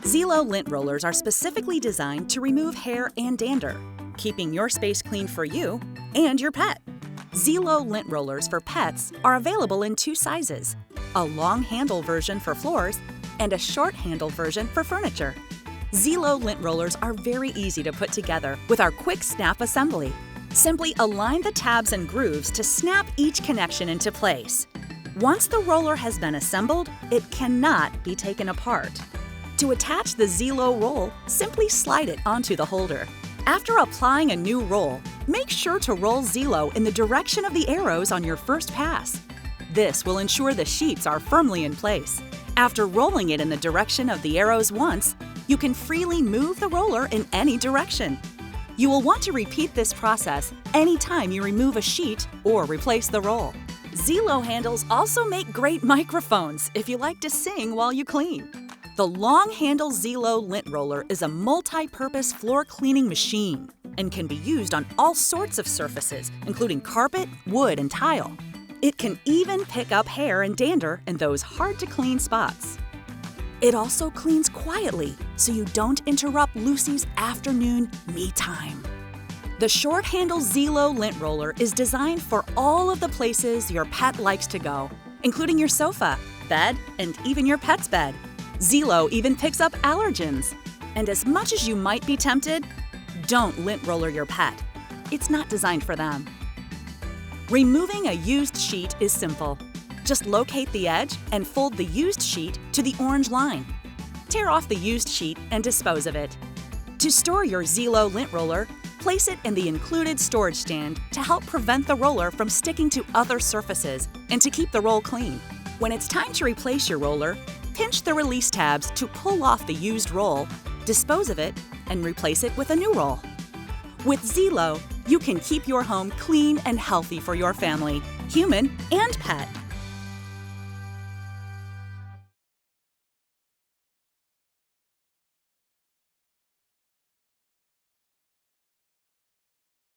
ZeLo lint rollers are specifically designed to remove hair and dander, keeping your space clean for you and your pet. ZeLo lint rollers for pets are available in two sizes, a long handle version for floors and a short handle version for furniture. ZeLo lint rollers are very easy to put together with our quick snap assembly. Simply align the tabs and grooves to snap each connection into place. Once the roller has been assembled, it cannot be taken apart. To attach the ZeLo roll, simply slide it onto the holder. After applying a new roll, make sure to roll ZeLo in the direction of the arrows on your first pass. This will ensure the sheets are firmly in place. After rolling it in the direction of the arrows once, you can freely move the roller in any direction. You will want to repeat this process anytime you remove a sheet or replace the roll. ZeLo handles also make great microphones if you like to sing while you clean. The long-handle ZeLo lint roller is a multi-purpose floor cleaning machine and can be used on all sorts of surfaces, including carpet, wood, and tile. It can even pick up hair and dander in those hard-to-clean spots. It also cleans quietly, so you don't interrupt Lucy's afternoon me time. The short-handle ZeLo lint roller is designed for all of the places your pet likes to go, including your sofa, bed, and even your pet's bed. ZeLo even picks up allergens. And as much as you might be tempted, don't lint roller your pet. It's not designed for them. Removing a used sheet is simple. Just locate the edge and fold the used sheet to the orange line. Tear off the used sheet and dispose of it. To store your ZeLo lint roller, place it in the included storage stand to help prevent the roller from sticking to other surfaces and to keep the roll clean. When it's time to replace your roller, pinch the release tabs to pull off the used roll, dispose of it, and replace it with a new roll. With ZeLo, you can keep your home clean and healthy for your family, human and pet.